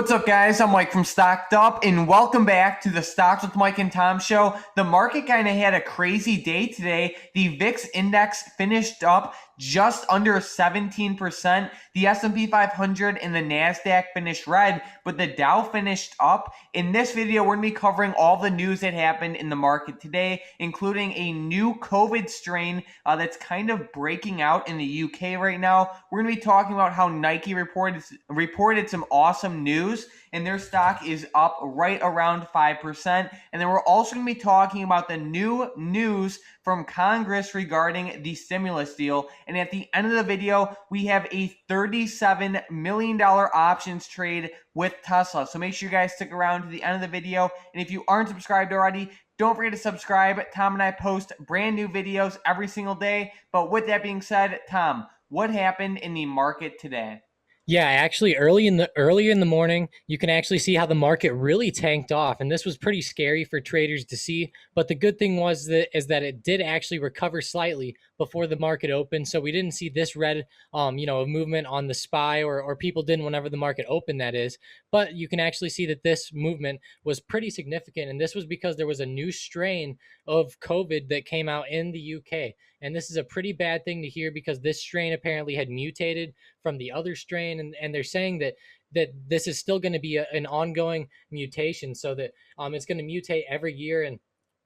What's up, guys? I'm Mike from StockedUp, and welcome back to the Stocks with Mike and Tom show. The market kind of had a crazy day today. The VIX index finished up just under 17%. The S&P 500 and the NASDAQ finished red, but the Dow finished up. In this video, we're going to be covering all the news that happened in the market today, including a new COVID strain that's kind of breaking out in the UK right now. We're going to be talking about how Nike reported some awesome news, and their stock is up right around 5%. And then we're also going to be talking about the new news from Congress regarding the stimulus deal. And at the end of the video, we have a $37 million options trade with Tesla. So make sure you guys stick around to the end of the video. And if you aren't subscribed already, don't forget to subscribe. Tom and I post brand new videos every single day. But with that being said, Tom, what happened in the market today? Yeah, actually earlier in the morning, you can actually see how the market really tanked off, and this was pretty scary for traders to see. But the good thing is that it did actually recover slightly before the market opened, so we didn't see this red movement on the SPY, or people didn't whenever the market opened, that is. But you can actually see that this movement was pretty significant, and this was because there was a new strain of COVID that came out in the UK. And this is a pretty bad thing to hear because this strain apparently had mutated from the other strain, and they're saying that this is still going to be an ongoing mutation, so that it's going to mutate every year.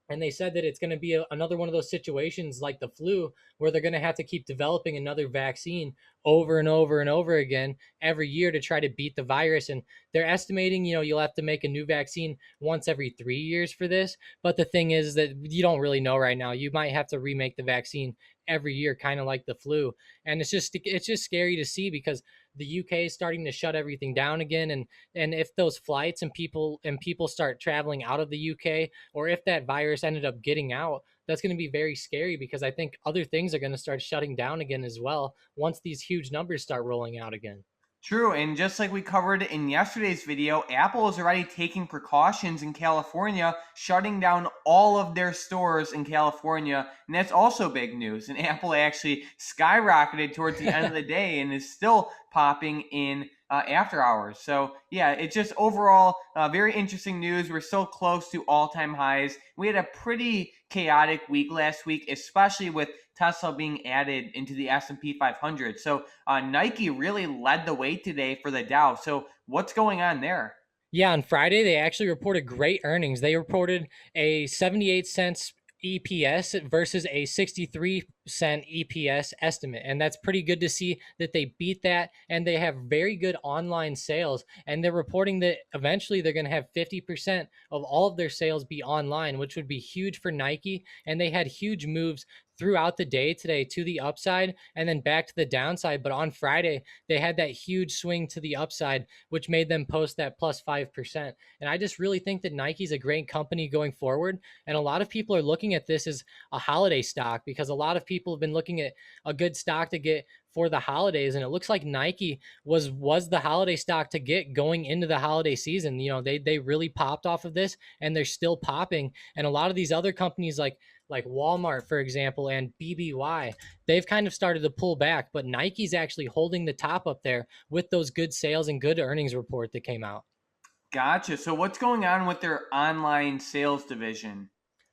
And they said that it's going to be another one of those situations like the flu, where they're going to have to keep developing another vaccine over and over and over again every year to try to beat the virus. And they're estimating, you'll have to make a new vaccine once every 3 years for this. But the thing is that you don't really know right now. You might have to remake the vaccine every year, kind of like the flu. And it's just scary to see because the UK is starting to shut everything down again. And if those flights and people start traveling out of the UK, or if that virus ended up getting out, that's going to be very scary because I think other things are going to start shutting down again as well once these huge numbers start rolling out again. True, and just like we covered in yesterday's video, Apple is already taking precautions in California, shutting down all of their stores in California, and that's also big news. And Apple actually skyrocketed towards the end of the day and is still popping in after hours. So yeah, it's just overall very interesting news. We're still close to all-time highs. We had a pretty chaotic week last week, especially with Tesla being added into the S&P 500. So Nike really led the way today for the Dow. So what's going on there? Yeah, on Friday, they actually reported great earnings. They reported a 78 cents EPS versus a 63-cent EPS estimate. And that's pretty good to see that they beat that. And they have very good online sales. And they're reporting that eventually they're going to have 50% of all of their sales be online, which would be huge for Nike. And they had huge moves throughout the day today to the upside and then back to the downside. But on Friday, they had that huge swing to the upside, which made them post that plus 5%. And I just really think that Nike's a great company going forward. And a lot of people are looking at this as a holiday stock because a lot of people have been looking at a good stock to get for the holidays, and it looks like Nike was the holiday stock to get going into the holiday season. They really popped off of this, and they're still popping. And a lot of these other companies like Walmart, for example, and BBY, they've kind of started to pull back, but Nike's actually holding the top up there with those good sales and good earnings report that came out. Gotcha. So what's going on with their online sales division?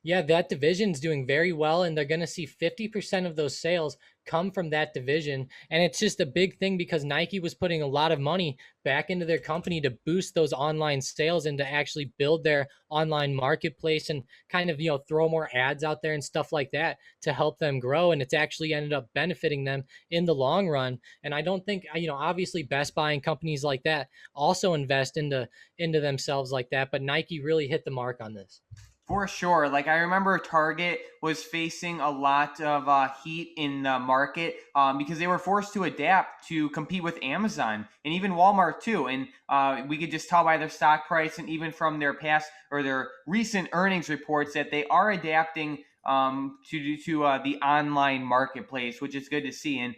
Yeah, that division's doing very well, and they're going to see 50% of those sales come from that division. And it's just a big thing because Nike was putting a lot of money back into their company to boost those online sales and to actually build their online marketplace and kind of, throw more ads out there and stuff like that to help them grow. And it's actually ended up benefiting them in the long run. And I don't think, obviously Best Buy and companies like that also invest into themselves like that, but Nike really hit the mark on this. For sure. Like I remember Target was facing a lot of heat in the market because they were forced to adapt to compete with Amazon and even Walmart too. And we could just tell by their stock price and even from their past or their recent earnings reports that they are adapting to the online marketplace, which is good to see. And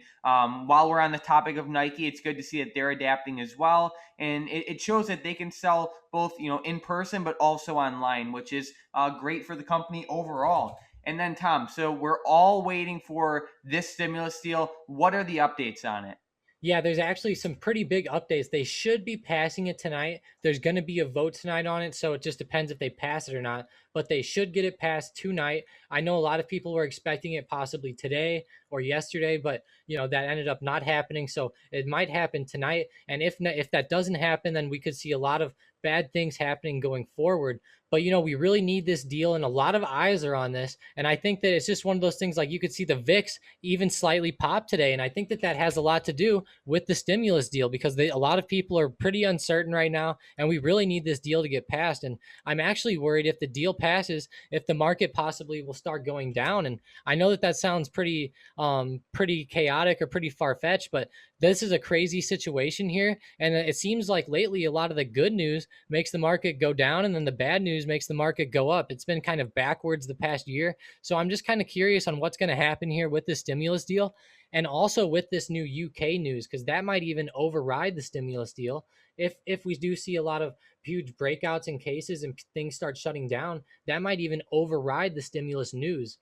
while we're on the topic of Nike, it's good to see that they're adapting as well, and it shows that they can sell both, in person but also online, which is great for the company overall. And then Tom, so we're all waiting for this stimulus deal. What are the updates on it? Yeah, there's actually some pretty big updates. They should be passing it tonight. There's going to be a vote tonight on it, so it just depends if they pass it or not. But they should get it passed tonight. I know a lot of people were expecting it possibly today or yesterday, but that ended up not happening. So it might happen tonight. And if that doesn't happen, then we could see a lot of bad things happening going forward. But we really need this deal, and a lot of eyes are on this. And I think that it's just one of those things. Like, you could see the VIX even slightly pop today, and I think that has a lot to do with the stimulus deal, because a lot of people are pretty uncertain right now, and we really need this deal to get passed. And I'm actually worried, if the deal passes, if the market possibly will start going down. And I know that sounds pretty chaotic or pretty far-fetched, but this is a crazy situation here, and it seems like lately a lot of the good news makes the market go down, and then the bad news makes the market go up. It's been kind of backwards the past year. So I'm just kind of curious on what's going to happen here with the stimulus deal, and also with this new UK news, because that might even override the stimulus deal. If we do see a lot of huge breakouts in cases and things start shutting down, that might even override the stimulus news.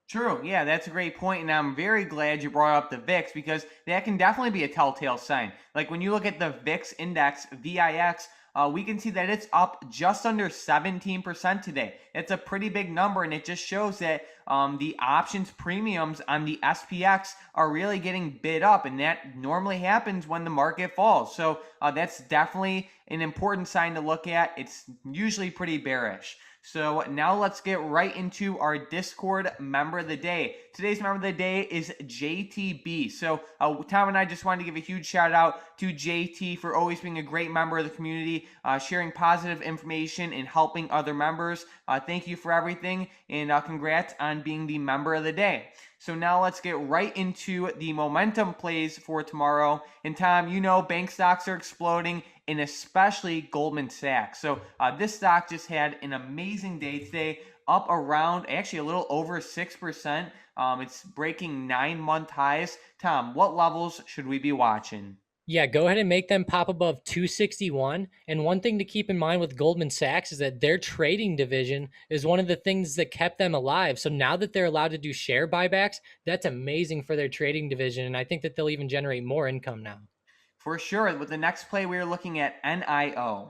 True. Yeah, that's a great point, and I'm very glad you brought up the VIX because that can definitely be a telltale sign. Like when you look at the VIX index, VIX, we can see that it's up just under 17% today. It's a pretty big number, and it just shows that the options premiums on the SPX are really getting bid up, and that normally happens when the market falls. So that's definitely an important sign to look at. It's usually pretty bearish. So now let's get right into our Discord member of the day. Today's member of the day is JTB. So Tom and I just wanted to give a huge shout out to JT for always being a great member of the community, sharing positive information and helping other members. Thank you for everything, and congrats on being the member of the day. So now let's get right into the momentum plays for tomorrow. And Tom, bank stocks are exploding, and especially Goldman Sachs. So this stock just had an amazing day today, up around actually a little over 6%. It's breaking 9-month highs. Tom, what levels should we be watching? Yeah, go ahead and make them pop above 261. And one thing to keep in mind with Goldman Sachs is that their trading division is one of the things that kept them alive. So now that they're allowed to do share buybacks, that's amazing for their trading division. And I think that they'll even generate more income now. For sure. With the next play, we're looking at NIO.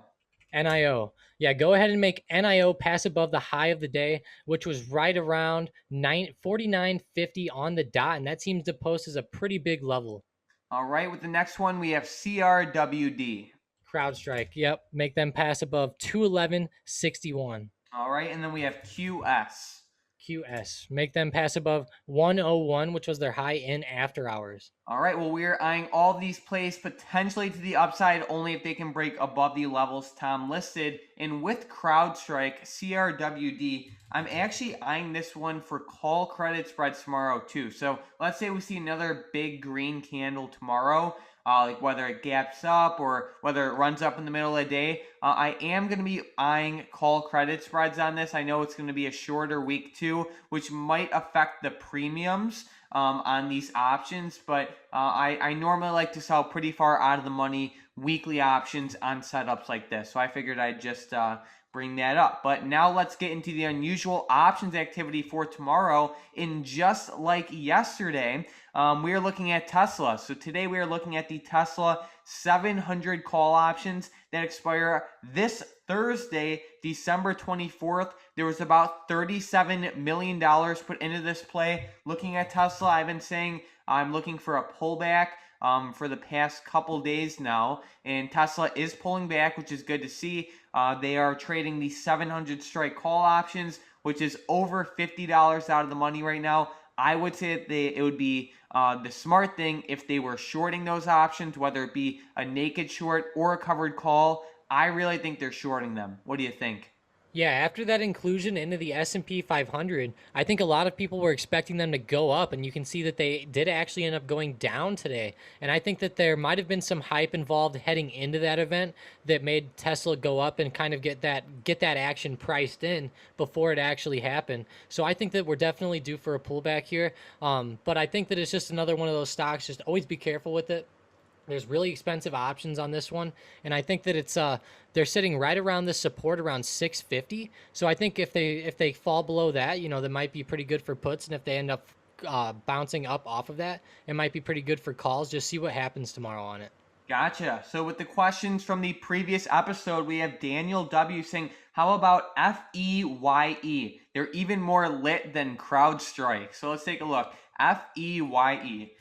NIO. Yeah, go ahead and make NIO pass above the high of the day, which was right around 49.50 on the dot. And that seems to post as a pretty big level. All right, with the next one, we have CRWD. CrowdStrike. Yep. Make them pass above 211.61. All right, and then we have QS. QS. Make them pass above 101, which was their high in after hours. All right, well, we are eyeing all these plays potentially to the upside only if they can break above the levels Tom listed. And with CrowdStrike, CRWD, I'm actually eyeing this one for call credit spreads tomorrow too. So let's say we see another big green candle tomorrow. Like whether it gaps up or whether it runs up in the middle of the day. I am going to be eyeing call credit spreads on this. I know it's going to be a shorter week too, which might affect the premiums on these options, but I normally like to sell pretty far out of the money weekly options on setups like this. So I figured I'd just bring that up. But now let's get into the unusual options activity for tomorrow. And just like yesterday, we are looking at Tesla. So today we are looking at the Tesla 700 call options that expire this Thursday, December 24th. There was about $37 million put into this play. Looking at Tesla, I've been saying I'm looking for a pullback for the past couple days now, and Tesla is pulling back, which is good to see. They are trading the 700 strike call options, which is over $50 out of the money right now. I would say that it would be the smart thing if they were shorting those options, whether it be a naked short or a covered call. I really think they're shorting them. What do you think? Yeah, after that inclusion into the S&P 500, I think a lot of people were expecting them to go up, and you can see that they did actually end up going down today. And I think that there might have been some hype involved heading into that event that made Tesla go up and kind of get that action priced in before it actually happened. So I think that we're definitely due for a pullback here. But I think that it's just another one of those stocks. Just always be careful with it. There's really expensive options on this one, and I think that it's they're sitting right around this support around 650. So I think if they fall below that, that might be pretty good for puts, and if they end up bouncing up off of that, it might be pretty good for calls. Just see what happens tomorrow on it. Gotcha. So with the questions from the previous episode, we have Daniel W saying, "How about FEYE? They're even more lit than CrowdStrike." So let's take a look. FEYE.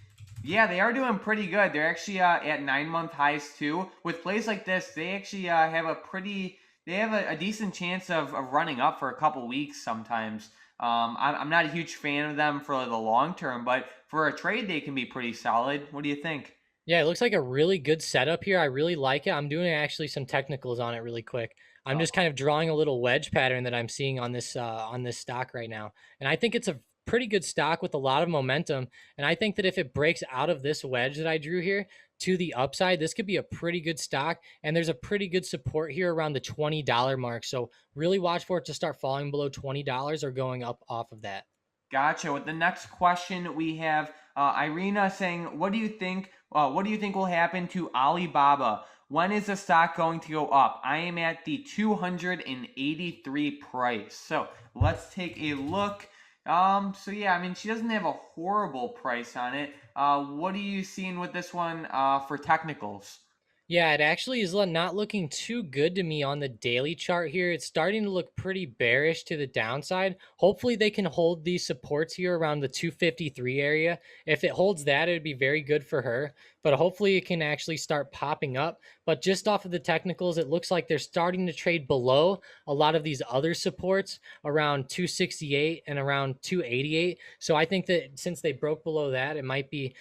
Yeah, they are doing pretty good. They're actually at 9 month highs too. With plays like this, they actually have a pretty, they have a decent chance of running up for a couple weeks sometimes. I'm not a huge fan of them for the long term, but for a trade, they can be pretty solid. What do you think? Yeah, it looks like a really good setup here. I really like it. I'm doing actually some technicals on it really quick. I'm just kind of drawing a little wedge pattern that I'm seeing on this stock right now. And I think it's a pretty good stock with a lot of momentum. And I think that if it breaks out of this wedge that I drew here to the upside, this could be a pretty good stock. And there's a pretty good support here around the $20 mark. So really watch for it to start falling below $20 or going up off of that. Gotcha. With the next question, we have Irina saying, "What do you think? What do you think will happen to Alibaba? When is the stock going to go up? I am at the 283 price." So let's take a look. So yeah, I mean, she doesn't have a horrible price on it. What are you seeing with this one for technicals? Yeah, it actually is not looking too good to me on the daily chart here. It's starting to look pretty bearish to the downside. Hopefully, they can hold these supports here around the 253 area. If it holds that, it would be very good for her. But hopefully, it can actually start popping up. But just off of the technicals, it looks like they're starting to trade below a lot of these other supports around 268 and around 288. So I think that since they broke below that, it might be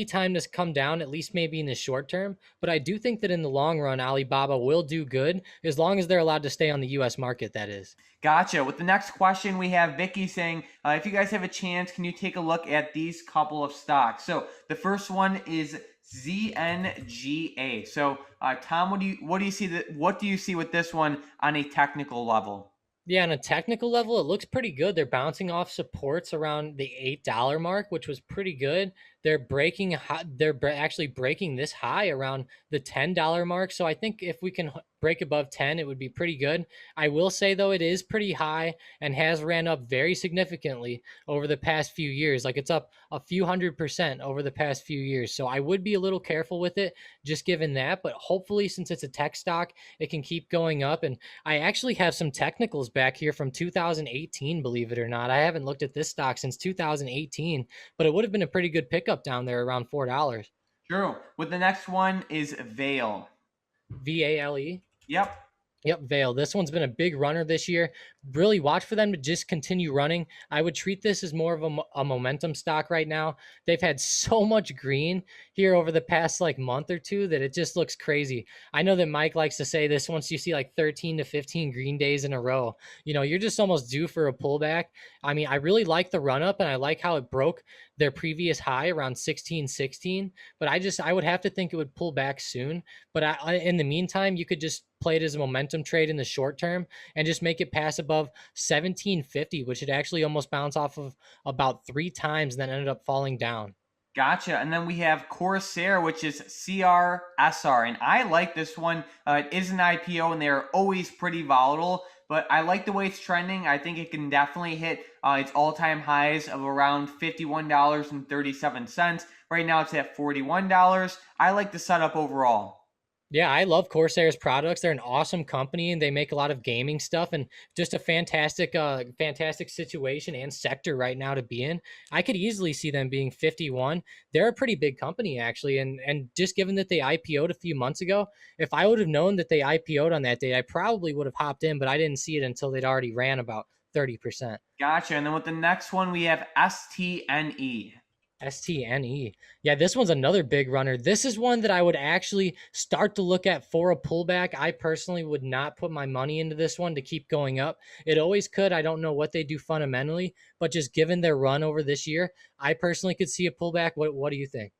time to come down, at least maybe in the short term. But I do think that in the long run, Alibaba will do good as long as they're allowed to stay on the US market, that is. Gotcha. With the next question, we have Vicky saying, if you guys have a chance, can you take a look at these couple of stocks? So the first one is ZNGA. So Tom, what do you see with this one on a technical level? Yeah, on a technical level, it looks pretty good. They're bouncing off supports around the $8 mark, which was pretty good. They're actually breaking this high around the $10 mark. So I think if we can break above 10, it would be pretty good. I will say though, it is pretty high and has ran up very significantly over the past few years. Like it's up a few 100% over the past few years. So I would be a little careful with it, just given that. But hopefully, since it's a tech stock, it can keep going up. And I actually have some technicals back here from 2018, believe it or not. I haven't looked at this stock since 2018, but it would have been a pretty good pickup down there around $4. True. With the next one is Vale. VALE. Yep. Yep, Vale. This one's been a big runner this year. Really watch for them to just continue running. I would treat this as more of a momentum stock right now. They've had so much green here over the past like month or two that it just looks crazy. I know that Mike likes to say this once you see like 13 to 15 green days in a row, you're just almost due for a pullback. I mean, I really like the run up and I like how it broke their previous high around 1616, but I would have to think it would pull back soon. But in the meantime, you could just play it as a momentum trade in the short term and just make it pass above 1750, which it actually almost bounced off of about 3 times and then ended up falling down. Gotcha. And then we have Corsair, which is CRSR. And I like this one. It is an IPO and they're always pretty volatile, but I like the way it's trending. I think it can definitely hit its all time highs of around $51.37. Right now it's at $41. I like the setup overall. Yeah, I love Corsair's products. They're an awesome company and they make a lot of gaming stuff and just a fantastic situation and sector right now to be in. I could easily see them being 51. They're a pretty big company actually and just given that they IPO'd a few months ago, if I would have known that they IPO'd on that day, I probably would have hopped in, but I didn't see it until they'd already ran about 30%. Gotcha. And then with the next one, we have STNE. STNE. Yeah, this one's another big runner. This is one that I would actually start to look at for a pullback. I personally would not put my money into this one to keep going up. It always could. I don't know what they do fundamentally, but just given their run over this year, I personally could see a pullback. What do you think?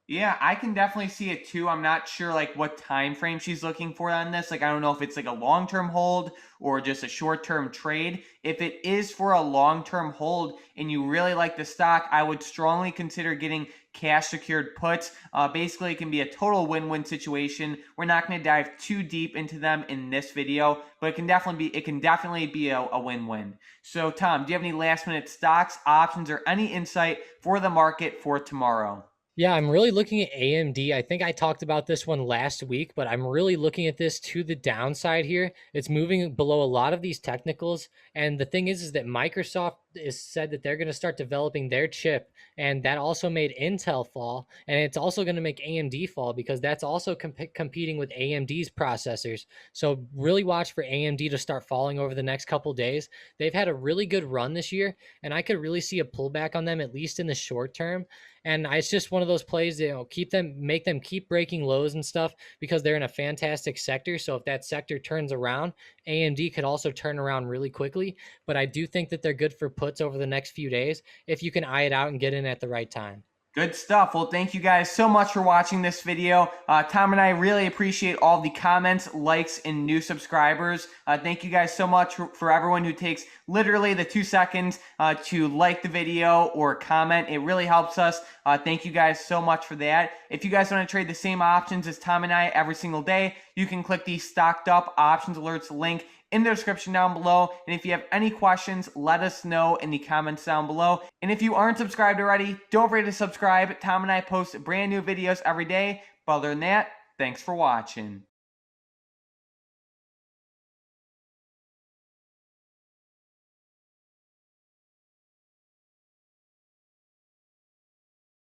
Yeah, I can definitely see it too. I'm not sure like what time frame she's looking for on this. Like I don't know if it's like a long-term hold or just a short-term trade. If it is for a long-term hold and you really like the stock, I would strongly consider getting cash secured puts. Basically, it can be a total win-win situation. We're not going to dive too deep into them in this video, but it can definitely be a win-win. So, Tom, do you have any last-minute stocks, options, or any insight for the market for tomorrow? Yeah, I'm really looking at AMD. I think I talked about this one last week, but I'm really looking at this to the downside here. It's moving below a lot of these technicals. And the thing is that Microsoft is said that they're going to start developing their chip. And that also made Intel fall. And it's also going to make AMD fall because that's also competing with AMD's processors. So really watch for AMD to start falling over the next couple days. They've had a really good run this year, and I could really see a pullback on them, at least in the short term. And it's just one of those plays that, make them keep breaking lows and stuff because they're in a fantastic sector. So if that sector turns around, AMD could also turn around really quickly. But I do think that they're good for puts over the next few days if you can eye it out and get in at the right time. Good stuff. Well, thank you guys so much for watching this video. Tom and I really appreciate all the comments, likes, and new subscribers. Thank you guys so much for everyone who takes literally the 2 seconds to like the video or comment. It really helps us. Thank you guys so much for that. If you guys want to trade the same options as Tom and I every single day, you can click the Stocked Up Options Alerts link in the description down below. And if you have any questions, let us know in the comments down below. And if you aren't subscribed already, don't forget to subscribe. Tom and I post brand new videos every day. But other than that, thanks for watching.